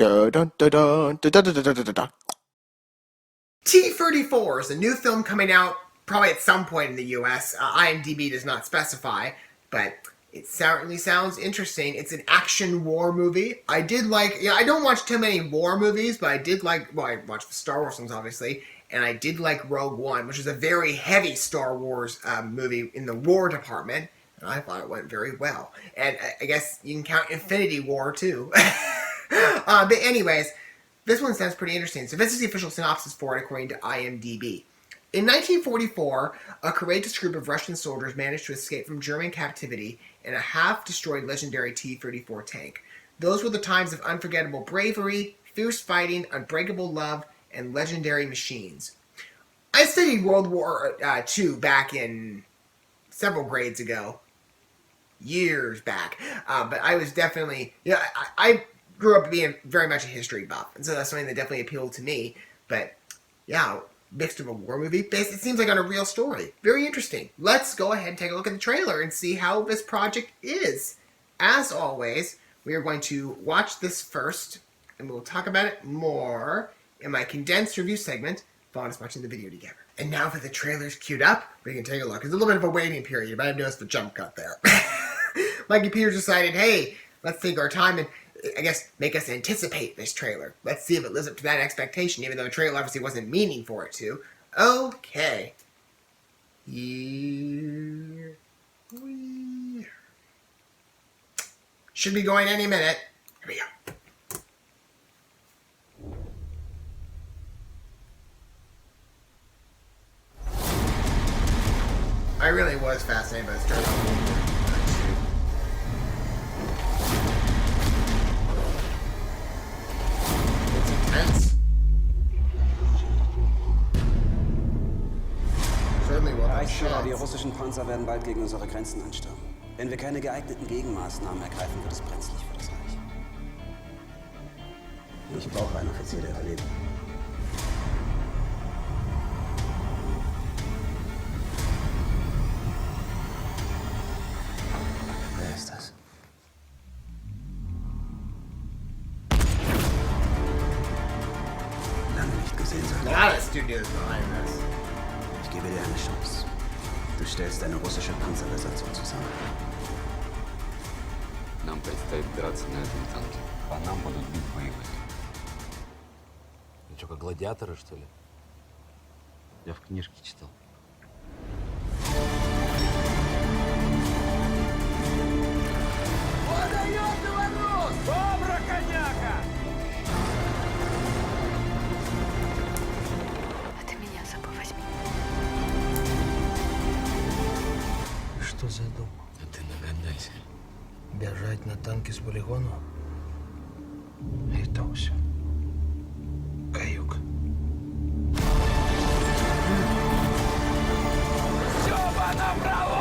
T-34 is a new film coming out probably at some point in the US. IMDb does not specify, but it certainly sounds interesting. It's an action war movie. I did like, I don't watch too many war movies, but I did like, well, I watched the Star Wars ones, obviously, and I did like Rogue One, which is a very heavy Star Wars movie in the war department, and I thought it went very well. And I guess you can count Infinity War, too. But anyways, this one sounds pretty interesting. So this is the official synopsis for it, according to IMDb. In 1944, a courageous group of Russian soldiers managed to escape from German captivity in a half-destroyed legendary T-34 tank. Those were the times of unforgettable bravery, fierce fighting, unbreakable love, and legendary machines. I studied World War II back in several grades ago. Years back. But I was definitely, I grew up being very much a history buff, and so that's something that definitely appealed to me. But yeah, mixed of a war movie, it seems like on a real story. Very interesting. Let's go ahead and take a look at the trailer and see how this project is. As always, we are going to watch this first, and we'll talk about it more in my condensed review segment, following us watching the video together. And now that the trailer's queued up, we can take a look. There's a little bit of a waiting period, but I've noticed the jump cut there. Mikey Peters decided, hey, let's take our time and, I guess, make us anticipate this trailer. Let's see if it lives up to that expectation, even though the trailer obviously wasn't meaning for it to. Okay. Here we should be going any minute. Here we go. I really was fascinated by this trailer. Die russischen Panzer werden bald gegen unsere Grenzen anstürmen. Wenn wir keine geeigneten Gegenmaßnahmen ergreifen, wird es brenzlig für das Reich. Ich brauche einen Offizier, der überlebt. Wer ist das? Lange nicht gesehen, Soldat. Ja, das Studio ist behind this. Ich gebe dir eine Chance. Du stellst eine russische Panzerbesatzung zusammen. Нам предстоит драться на этом танке. По нам будут бить боевые. Ну что, как гладиаторы, что ли? Я в книжке читал. Подаёт ворот! Добро, коняка! Что задумал? А ты нагадайся. Бежать на танке с полигона? И то все. Каюк. Стёба направо!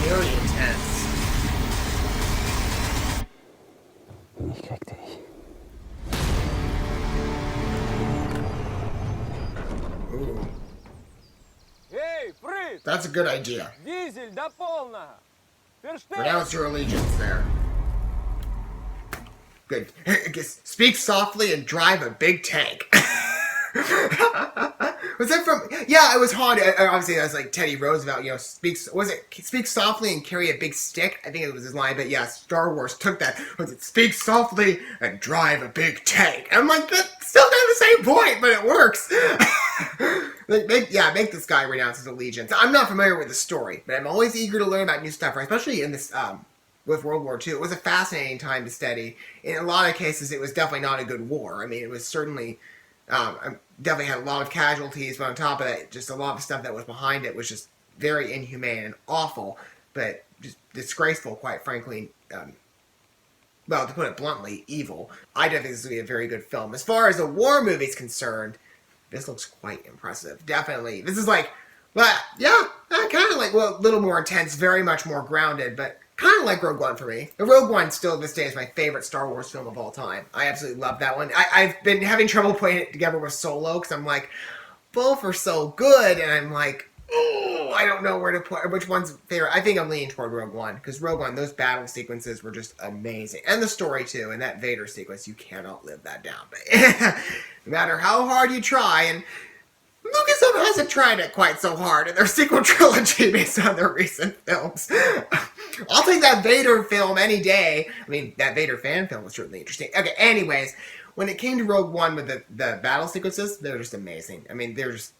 Very intense. Ich krieg dich. Ooh, Эй, прыг! that's a good idea. Дизель до полного! Ферштейн! Renounce your allegiance there. Good. Speak softly and drive a big tank. Was that from? Yeah, it was haunted. Obviously, that was like Teddy Roosevelt. Speak softly and carry a big stick? I think it was his line. But yeah, Star Wars took that. Was it speak softly and drive a big tank? And I'm like, that's still kind of the same point, but it works. Make this guy renounce his allegiance. I'm not familiar with the story, but I'm always eager to learn about new stuff, especially in this with World War II. It was a fascinating time to study. In a lot of cases, it was definitely not a good war. I mean, it was certainly. Definitely had a lot of casualties, but on top of that, just a lot of stuff that was behind it was just very inhumane and awful, but just disgraceful, quite frankly. Well, to put it bluntly, evil. I don't think this will be a very good film. As far as a war movie is concerned, this looks quite impressive. Definitely. This is like, well, yeah, kind of like, well, a little more intense, very much more grounded, but kind of like Rogue One for me. But Rogue One still to this day is my favorite Star Wars film of all time. I absolutely love that one. I've been having trouble putting it together with Solo because I'm like, both are so good, and I'm like, oh, I don't know where to put which one's favorite. I think I'm leaning toward Rogue One because Rogue One, those battle sequences were just amazing, and the story too. And that Vader sequence, you cannot live that down. No matter how hard you try, and Lucasfilm hasn't tried it quite so hard in their sequel trilogy based on their recent films. I'll take that Vader film any day. I mean, that Vader fan film was certainly interesting. Okay, anyways, when it came to Rogue One with the battle sequences, they're just amazing. I mean, they're just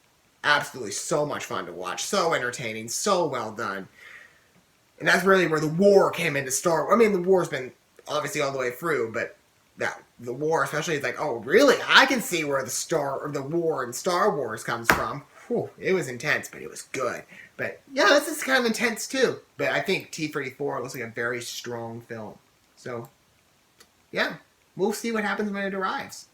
absolutely so much fun to watch, so entertaining, so well done. And that's really where the war came into Star Wars. I mean, the war's been obviously all the way through, but the war especially is like, oh, really? I can see where the war in Star Wars comes from. Whew, it was intense, but it was good. But yeah, this is kind of intense too. But I think T-34 looks like a very strong film. So yeah, we'll see what happens when it arrives.